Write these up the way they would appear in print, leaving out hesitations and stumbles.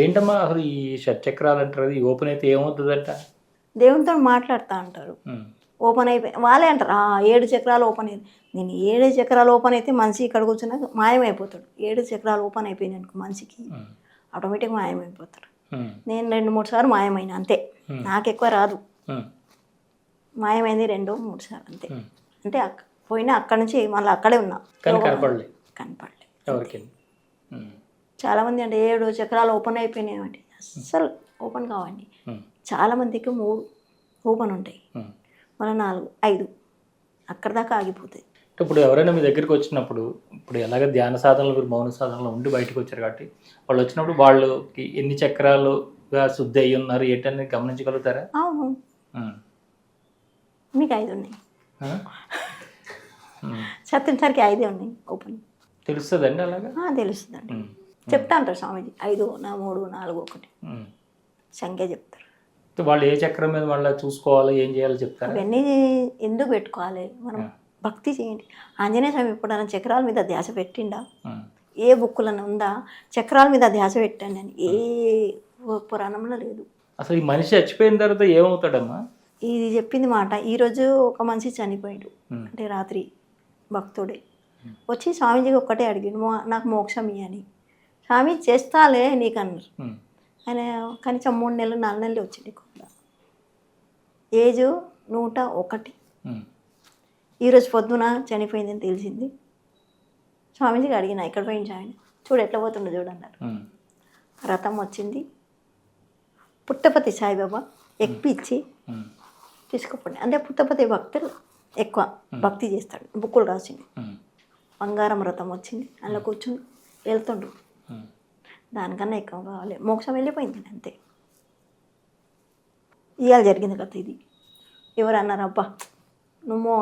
ఏంటమ్మా అసలు ఈ షట్చక్రాలు అంటారు, ఈ ఓపెన్ అయితే ఏమవుతుందంట? దేవునితో మాట్లాడుతూ అంటారు. ఓపెన్ అయిపోయి వాళ్ళే అంటారు 7 చక్రాలు ఓపెన్ అయింది. నేను 7 చక్రాలు ఓపెన్ అయితే మనిషి ఇక్కడ కూర్చున్నాక మాయమైపోతాడు. 7 చక్రాలు ఓపెన్ అయిపోయినాయి అనుకో మనిషికి ఆటోమేటిక్ మాయమైపోతాడు. నేను 2-3 సార్లు మాయమైన అంతే, నాకు ఎక్కువ రాదు. మాయమైంది 2-3 సార్లు అంతే. అంటే పోయినా అక్కడ నుంచి మళ్ళీ అక్కడే ఉన్నా, కనపడలే. ఎవరికి? చాలామంది అంటే 7 చక్రాలు ఓపెన్ అయిపోయినాయి అంటే అస్సలు ఓపెన్ కావండి. చాలామందికి 3 ఓపెన్ ఉంటాయి, మన 4, 5 అక్కడ దాకా ఆగిపోతాయి. ఇప్పుడు ఎవరైనా మీ దగ్గరికి వచ్చినప్పుడు, ఇప్పుడు ఎలాగ ధ్యాన సాధనలు మీరు మౌన సాధనలో ఉండి బయటకు వచ్చారు కాబట్టి వాళ్ళు వచ్చినప్పుడు వాళ్ళకి ఎన్ని చక్రాలుగా శుద్ధి అయ్యి ఉన్నారు ఏంటనేది గమనించగలుగుతారా? అవును, మీకు 5 ఉన్నాయి, సత్యంసరికి 5 ఉన్నాయి ఓపెన్. తెలుస్తుందండి అలాగా? తెలుస్తుందండి. చెప్తా అంటారు స్వామీజీ 5, 3, 4, 1 సంఖ్య చెప్తారు. వాళ్ళు ఏ చక్రం మీద మళ్ళీ చూసుకోవాలో ఏం చేయాలో చెప్తారు. అవన్నీ ఎందుకు పెట్టుకోవాలి, మనం భక్తి చేయండి. ఆంజనేయ స్వామి ఎప్పుడైనా చక్రాల మీద ధ్యాస పెట్టిండా? ఏ బుక్కులను ఉందా చక్రాల మీద ధ్యాస పెట్టండి అని? ఏ పురాణంలో లేదు. అసలు ఈ మనిషి చచ్చిపోయిన తర్వాత ఏమవుతాడమ్మా? ఇది చెప్పింది మాట. ఈరోజు ఒక మనిషి చనిపోయాడు అంటే రాత్రి భక్తుడే వచ్చి స్వామీజీకి ఒక్కటే అడిగాడు, నాకు మోక్షం ఇయ్యని. స్వామి చేస్తాలే నీకు అన్నారు. ఆయన కనీసం 3 నెలలు 4 నెలలు వచ్చింది కూడా. ఏజ్ 101. ఈరోజు పొద్దున చనిపోయిందని తెలిసింది. స్వామీజీకి అడిగిన ఎక్కడ పోయింది ఆయన, చూడు ఎట్లా పోతుండో చూడన్నారు. రథం వచ్చింది, పుట్టపతి సాయిబాబా ఎక్కిచ్చి తీసుకుపోండి. అంటే పుట్టపతి భక్తులు ఎక్కువ భక్తి చేస్తాడు, బుక్కులు రాసింది. బంగారం రథం వచ్చింది, అందులో కూర్చుని వెళ్తుండ్రు. దానికన్నా ఎక్కువ కావాలి, మోక్షం వెళ్ళిపోయింది అంతే. ఇవాళ జరిగింది కదా ఇది. ఎవరు అన్నారు, అబ్బా నువ్వు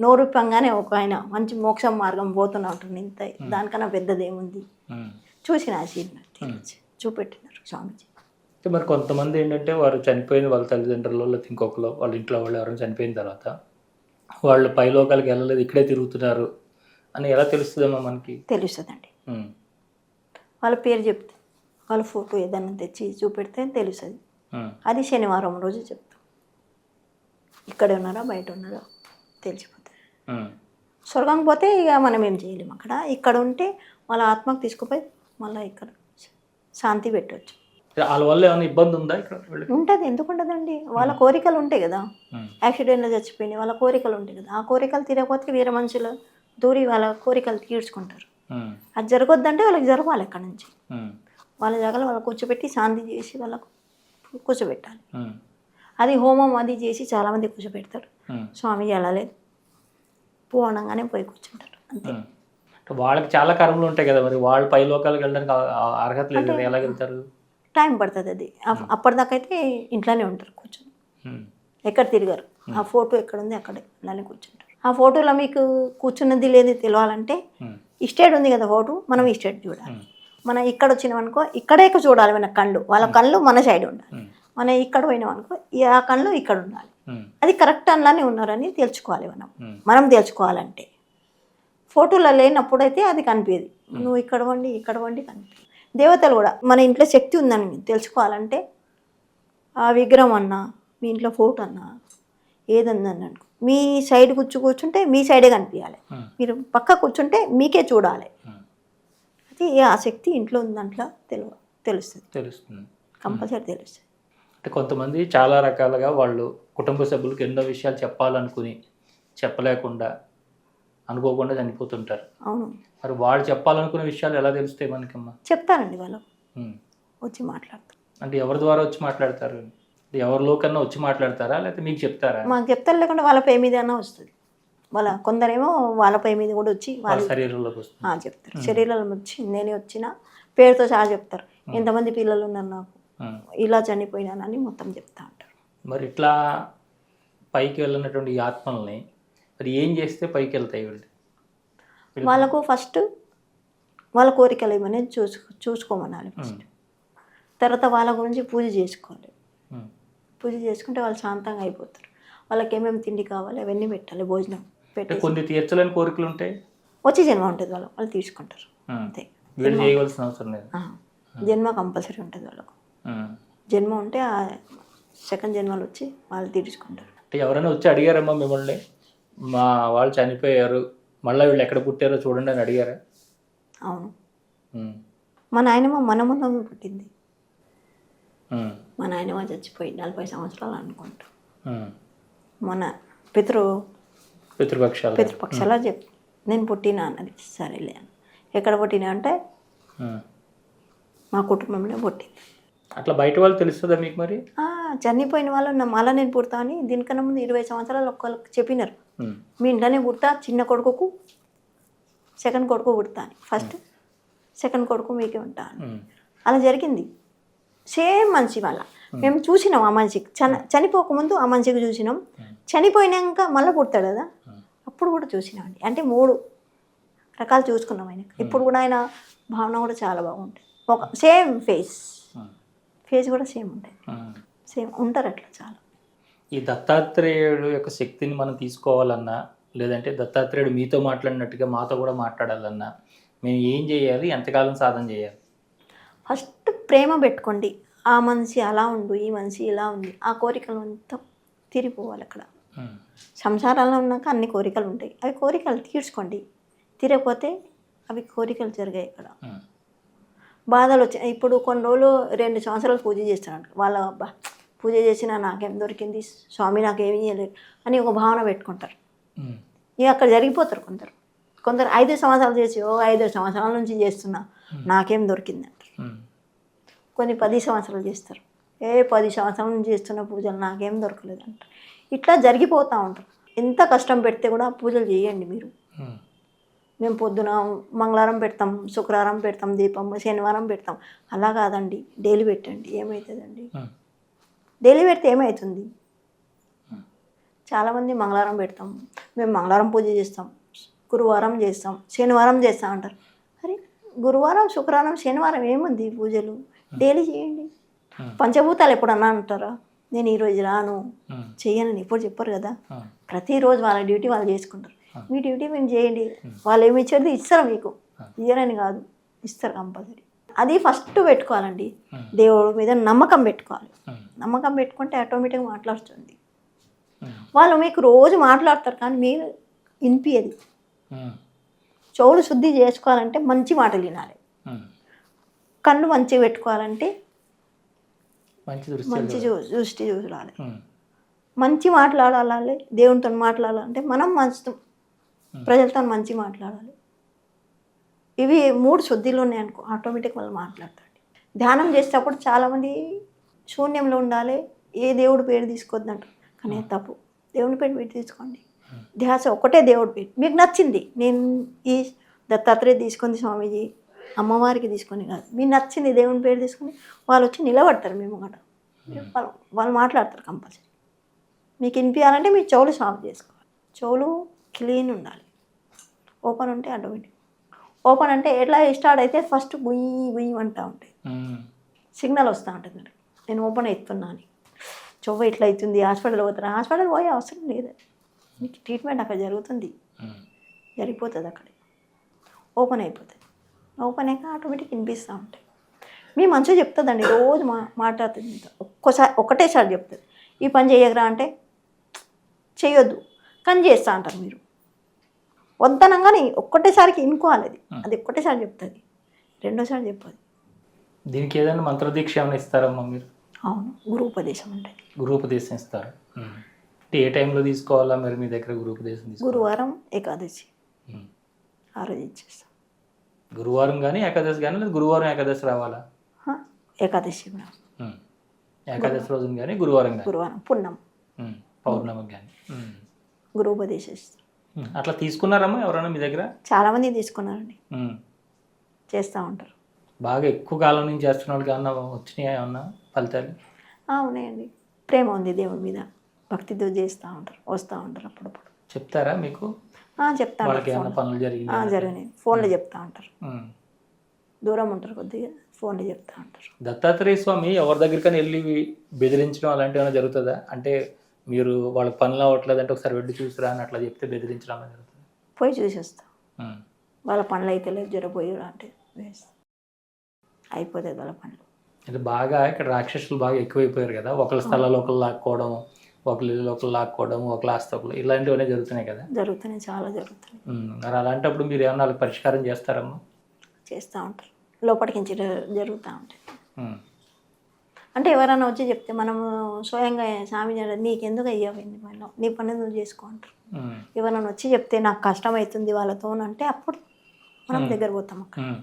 నోరుప్పంగానే ఒక ఆయన మంచి మోక్షం మార్గం పోతున్నా ఉంటుంది, ఇంత దానికన్నా పెద్దదేముంది. చూసిన ఆశీర్వాదం చూపెట్టినారు స్వామీజీ. మరి కొంతమంది ఏంటంటే వారు చనిపోయిన వాళ్ళ తల్లిదండ్రులు లేకపోతే ఇంకొకరు వాళ్ళ ఇంట్లో వాళ్ళు ఎవరైనా చనిపోయిన తర్వాత వాళ్ళు పైలోకాలకు వెళ్ళలేదు, ఇక్కడే తిరుగుతున్నారు అని ఎలా తెలుస్తుందమ్మా మనకి? తెలుస్తుందండి. వాళ్ళ పేరు చెప్తే, వాళ్ళ ఫోటో ఏదైనా తెచ్చి చూపెడితే తెలుస్తుంది. అది శనివారం రోజు చెప్తాం. ఇక్కడే ఉన్నారా బయట ఉన్నారా తెలిసిపోతుంది. స్వర్గం పోతే ఇక మనం ఏం చేయలేము అక్కడ. ఇక్కడ ఉంటే వాళ్ళ ఆత్మకు తీసుకుపోయి మళ్ళీ ఇక్కడ శాంతి పెట్టవచ్చు. వాళ్ళ వల్ల ఏమైనా ఇబ్బంది ఉందా ఇక్కడ? ఉంటుంది, ఎందుకు ఉండదండి. వాళ్ళ కోరికలు ఉంటాయి కదా, యాక్సిడెంట్లో చచ్చిపోయినాయి, వాళ్ళ కోరికలు ఉంటాయి కదా. ఆ కోరికలు తీరకపోతే వేరే మనుషులు దూరి వాళ్ళ కోరికలు తీర్చుకుంటారు. అది జరగొద్దంటే వాళ్ళకి జరగాలి. అక్కడ నుంచి వాళ్ళ జాగాలో వాళ్ళకి కూర్చోబెట్టి శాంతి చేసి వాళ్ళకు కూర్చోబెట్టాలి. అది హోమం అది చేసి చాలామంది కూర్చోబెడతారు. స్వామి వెళ్ళలేదు పోవడంగానే పోయి కూర్చుంటారు అంతే. వాళ్ళకి చాలా కర్మలు ఉంటాయి కదా, మరి వాళ్ళు పై లోకాలకు వెళ్ళడానికి అర్హత లేదు కదా, ఎలా వెళ్తారు? టైం పడుతుంది అది. అప్పటిదాకా అయితే ఇంట్లోనే ఉంటారు కూర్చొని, ఎక్కడ తిరగరు. ఆ ఫోటో ఎక్కడ ఉంది అక్కడ ఇలానే కూర్చుంటారు. ఆ ఫోటోలో మీకు కూర్చున్నది లేదు తెలియాలంటే ఇస్టేట్ ఉంది కదా ఫోటో, మనం ఇస్టేట్ చూడాలి. మనం ఇక్కడ వచ్చినాం అనుకో ఇక్కడే చూడాలి మన కళ్ళు, వాళ్ళ కళ్ళు మన సైడ్ ఉండాలి. మనం ఇక్కడ పోయినాం అనుకో ఆ కళ్ళు ఇక్కడ ఉండాలి. అది కరెక్ట్ అలానే ఉన్నారని తెలుసుకోవాలి మనం తెలుసుకోవాలంటే. ఫోటోలో లేనప్పుడైతే అది కనిపించదు. నువ్వు ఇక్కడ వండి కనిపించదు. దేవతలు కూడా మన ఇంట్లో శక్తి ఉందని తెలుసుకోవాలంటే ఆ విగ్రహం అన్నా మీ ఇంట్లో ఫోటో అన్నా ఏదన్నా అనుకో మీ సైడ్ కూర్చుంటే మీ సైడే కనిపించాలి, మీరు పక్క కూర్చుంటే మీకే చూడాలి. అది ఆ శక్తి ఇంట్లో ఉంది దాంట్లో తెలుస్తుంది, కంపల్సరీ తెలుస్తుంది. అంటే కొంతమంది చాలా రకాలుగా వాళ్ళు కుటుంబ సభ్యులకు ఎన్నో విషయాలు చెప్పాలనుకుని చెప్పలేకుండా అనుకోకుండా చనిపోతుంటారు. అవును. మరి వాళ్ళు చెప్పాలనుకునే విషయాలు ఎలా తెలుస్తాయి మనకమ్మా? చెప్తారండి వాళ్ళు వచ్చి మాట్లాడతారు. అంటే ఎవరి ద్వారా వచ్చి మాట్లాడతారు? ఎవరిలోకన్నా వచ్చి మాట్లాడతారా లేకపోతే మీకు చెప్తారా? మాకు చెప్తారు, లేకుండా వాళ్ళ పై మీద అయినా వస్తుంది. వాళ్ళ కొందరేమో వాళ్ళ పై మీద కూడా వచ్చి వాళ్ళ శరీరంలోకి వస్తుంది చెప్తారు. శరీరంలో వచ్చి నేనే వచ్చిన పేరుతో చాలా చెప్తారు. ఎంతమంది పిల్లలు ఉన్నారు నాకు, ఇలా చనిపోయినానని మొత్తం చెప్తా ఉంటారు. మరి ఇట్లా పైకి వెళ్ళినటువంటి ఈ ఆత్మల్ని మరి ఏం చేస్తే పైకి వెళ్తాయి? వాళ్ళకు ఫస్ట్ వాళ్ళ కోరికలు ఏమని చూసుకోమనాలి ఫస్ట్. తర్వాత వాళ్ళ గురించి పూజ చేసుకోవాలి. పూజ చేసుకుంటే వాళ్ళు శాంతంగా అయిపోతారు. వాళ్ళకి ఏమేమి తిండి కావాలి అవన్నీ పెట్టాలి, భోజనం పెట్టి. కొన్ని తీర్చలేని కోరికలు ఉంటాయి, వచ్చే జన్మ ఉంటుంది వాళ్ళు తీసుకుంటారు అంతే. చేయవలసిన అవసరం లేదు. జన్మ కంపల్సరీ ఉంటుంది వాళ్ళకు. జన్మ ఉంటే ఆ సెకండ్ జన్మలు వచ్చి వాళ్ళు తీర్చుకుంటారు. అంటే ఎవరైనా వచ్చి అడిగారమ్మా మిమ్మల్ని, మా వాళ్ళు చనిపోయారు మళ్ళీ వీళ్ళు ఎక్కడ పుట్టారో చూడండి అని అడిగారా? అవును. మా నాయనమ్మ మన ముందు పుట్టింది. మా నాయనమ్మ చచ్చిపోయి 40 సంవత్సరాలు అనుకుంటా. మన పితృపక్షాలు నేను పుట్టినా అన్నది. సరేలే అని. ఎక్కడ పుట్టినా అంటే మా కుటుంబంలో పుట్టింది. అట్లా బయట వాళ్ళు తెలుస్తుందా మీకు మరి? చనిపోయిన వాళ్ళు మళ్ళీ నేను పుడతా అని దీనికన్నా ముందు 20 సంవత్సరాలు ఒక్కరికి చెప్పినారు. మీ ఇంట్లోనే పుడతా, చిన్న కొడుకుకు సెకండ్ కొడుకు పుడతా అని. ఫస్ట్ సెకండ్ కొడుకు మీకే ఉంటా అని. అలా జరిగింది. సేమ్ మనిషి వాళ్ళ మేము చూసినాం. ఆ మనిషికి చనిపోకముందు ఆ మనిషికి చూసినాం, చనిపోయినాక మళ్ళీ పుడతాడు కదా అప్పుడు కూడా చూసినామండి. అంటే 3 రకాలు చూసుకున్నాం ఆయన. ఇప్పుడు కూడా ఆయన భావన కూడా చాలా బాగుంటుంది. ఒక సేమ్ ఫేస్ కూడా సేమ్ ఉంటుంది. సేమ్ ఉంటారు అట్లా చాలా. ఈ దత్తాత్రేయుడు యొక్క శక్తిని మనం తీసుకోవాలన్నా, లేదంటే దత్తాత్రేయుడు మీతో మాట్లాడినట్టుగా మాతో కూడా మాట్లాడాలన్నా మేము ఏం చేయాలి, ఎంతకాలం సాధన చేయాలి? ఫస్ట్ ప్రేమ పెట్టుకోండి. ఆ మనిషి అలా ఉండు, ఈ మనిషి ఇలా ఉంది, ఆ కోరికలు అంతా తీరిపోవాలి. అక్కడ సంసారాల్లో ఉన్నాక అన్ని కోరికలు ఉంటాయి, అవి కోరికలు తీర్చుకోండి. తీరకపోతే అవి కోరికలు జరిగాయి. ఇక్కడ బాధలు వచ్చాయి. ఇప్పుడు కొన్ని రోజులు 2 సంవత్సరాలు పూజ చేస్తారంట. వాళ్ళ పూజ చేసినా నాకేం దొరికింది, స్వామి నాకేమీ చేయలేదు అని ఒక భావన పెట్టుకుంటారు. ఇక అక్కడ జరిగిపోతారు. కొందరు 5 సంవత్సరాలు చేసి 5 సంవత్సరాల నుంచి చేస్తున్నా నాకేం దొరికింది అంటారు. కొన్ని 10 సంవత్సరాలు చేస్తారు. 10 సంవత్సరాల నుంచి చేస్తున్న పూజలు నాకేం దొరకలేదు అంటారు. ఇట్లా జరిగిపోతూ ఉంటారు. ఎంత కష్టం పెడితే కూడా పూజలు చేయండి మీరు. మేము పొద్దున మంగళవారం పెడతాం, శుక్రవారం పెడతాం దీపం, శనివారం పెడతాం. అలా కాదండి, డైలీ పెట్టండి. ఏమవుతుందండి? డైలీ పెడితే ఏమవుతుంది? చాలామంది మంగళవారం పెడతాం, మేము మంగళవారం పూజ చేస్తాం, గురువారం చేస్తాం, శనివారం చేస్తాం అంటారు. అరే గురువారం, శుక్రవారం, శనివారం ఏముంది పూజలు? డైలీ చేయండి. పంచభూతాలు ఎప్పుడన్నా అంటారా? నేను ఈరోజు రాను చెయ్యనని ఎప్పుడు చెప్పరు కదా. ప్రతిరోజు వాళ్ళ డ్యూటీ వాళ్ళు చేసుకుంటారు. మీ డ్యూటీ మేము చేయండి. వాళ్ళు ఏమి ఇచ్చేది ఇస్తారు మీకు, ఇయ్యరని కాదు, ఇస్తారు కంపల్సరీ. అది ఫస్ట్ పెట్టుకోవాలండి. దేవుడి మీద నమ్మకం పెట్టుకోవాలి. నమ్మకం పెట్టుకుంటే ఆటోమేటిక్గా మాట్లాడుతుంది. వాళ్ళు మీకు రోజు మాట్లాడతారు కానీ మీరు వినిపించదు. చెవులు శుద్ధి చేసుకోవాలంటే మంచి మాటలు వినాలి. కళ్ళు మంచిగా పెట్టుకోవాలంటే మంచి దృష్టి చూడాలి. మంచి మాట్లాడాలి. దేవునితో మాట్లాడాలంటే మనం మంచి ప్రజలతో మంచి మాట్లాడాలి. ఇవి 3 శుద్ధిలు ఉన్నాయనుకో ఆటోమేటిక్ వాళ్ళు మాట్లాడతాడు. ధ్యానం చేసేటప్పుడు చాలామంది శూన్యంలో ఉండాలి, ఏ దేవుడు పేరు తీసుకోవద్దంటారు. కానీ తప్పు. దేవుని పేరు తీసుకోండి. ధ్యాస ఒకటే దేవుడి పేరు మీకు నచ్చింది. నేను ఈ దత్తాత్రేయ తీసుకుంది స్వామీజీ, అమ్మవారికి తీసుకొని కాదు, మీకు నచ్చింది దేవుని పేరు తీసుకొని వాళ్ళు వచ్చి నిలబడతారు. మేము కూడా వాళ్ళు మాట్లాడతారు కంపల్సరీ. మీకు వినిపించాలంటే మీ చెవులు సాఫ్ చేసుకోవాలి. చెవులు క్లీన్ ఉండాలి. ఓపెన్ ఉంటే ఆటోమేటిక్. ఓపెన్ అంటే ఎట్లా స్టార్ట్ అయితే ఫస్ట్ గుయ్యి గుయ్యి అంటూ ఉంటాయి, సిగ్నల్ వస్తూ ఉంటుంది. నేను ఓపెన్ అవుతున్నా అని చెవు ఇట్లా అవుతుంది, హాస్పిటల్ పోతారా? హాస్పిటల్ పోయే అవసరం లేదు. మీకు ట్రీట్మెంట్ అక్కడ జరుగుతుంది, జరిగిపోతుంది. అక్కడ ఓపెన్ అయిపోతుంది. ఓపెన్ అయ్యాక ఆటోమేటిక్ వినిపిస్తూ ఉంటాయి. మీ మంచిగా చెప్తుందండి, రోజు మాట్లాడుతుంది. ఒకటేసారి చెప్తుంది, ఈ పని చేయగరా అంటే చేయొద్దు కానీ చేస్తా అంటారు. మీరు వద్దనంగానే ఒక్కటేసారికి ఇనుకోవాలి. అది ఒక్కటేసారి చెప్తుంది, రెండోసారి చెప్పదు. దీనికి ఏదైనా మంత్రదీక్ష ఏమైనా ఇస్తారమ్మా మీరు? అవును, గురుపదేశం ఉంటుంది. గురుపదేశం ఇస్తారు. అంటే ఏ టైంలో తీసుకోవాలా మరి మీ దగ్గర గురుపదేశం? గురువారం, ఏకాదశి ఆ రోజు ఇచ్చేస్తాం. గురువారం కానీ ఏకాదశి కానీ, లేదా గురువారం ఏకాదశి రావాలా? ఏకాదశి కూడా, ఏకాదశి రోజున కానీ గురువారం కానీ, గురువారం పున్నం పౌర్ణమి కానీ గురుపదేశం ఇస్తాం. అట్లా తీసుకున్నారమ్మా ఎవరైనా మీ దగ్గర? చాలామంది తీసుకున్నారండి, చేస్తూ ఉంటారు. బాగా ఎక్కువ కాలం నుంచి చేస్తున్న వాళ్ళకి ఏమన్నా వచ్చినాయా, ఏమన్నా ఫలితాలు? ఉన్నాయండి. ప్రేమ ఉంది దేవుడి మీద, భక్తితో చేస్తూ ఉంటారు, వస్తూ ఉంటారు. అప్పుడప్పుడు చెప్తారా మీకు? చెప్తాను. పనులు జరిగినాయి ఫోన్లో చెప్తా ఉంటారు. దూరం ఉంటారు కొద్దిగా, ఫోన్లో చెప్తా ఉంటారు. దత్తాత్రేయ స్వామి ఎవరి దగ్గరికైనా వెళ్ళి బెదిరించడం అలాంటివి ఏమైనా జరుగుతుందా? అంటే మీరు వాళ్ళ పనులు అవ్వట్లేదు అంటే ఒకసారి వెళ్ళి చూసిరా అని అట్లా చెప్తే బెదిరించడం జరుగుతుంది? పోయి చూసి వస్తాం. వాళ్ళ పనులు అయితే లేదు, జరపోయి అంటే అయిపోతుంది వాళ్ళ పనులు. అంటే బాగా ఇక్కడ రాక్షసులు బాగా ఎక్కువైపోయారు కదా, ఒకళ్ళ స్థలాలు ఒకళ్ళు లాక్కోవడం, ఒకళ్ళు ఇల్లు ఒకళ్ళు లాక్కోవడం, ఒకళ్ళ ఆస్తి ఒకళ్ళు, ఇలాంటివన్నీ జరుగుతున్నాయి కదా. జరుగుతున్నాయి, చాలా జరుగుతున్నాయి. మరి అలాంటప్పుడు మీరు ఏమన్నా వాళ్ళకి పరిష్కారం చేస్తారమ్మా? చేస్తూ ఉంటారు, లోపలికి జరుగుతూ ఉంటాయి. ఉమ్, అంటే ఎవరైనా వచ్చి చెప్తే మనము స్వయంగా స్వామి నీకెందుకు అయ్యాపోయింది మనం, నీ పని నువ్వు చేసుకో అంటారు. ఉమ్, ఎవరైనా వచ్చి చెప్తే నాకు కష్టం అవుతుంది వాళ్ళతో అంటే అప్పుడు మనం దగ్గర పోతాం అక్కడ. ఉమ్.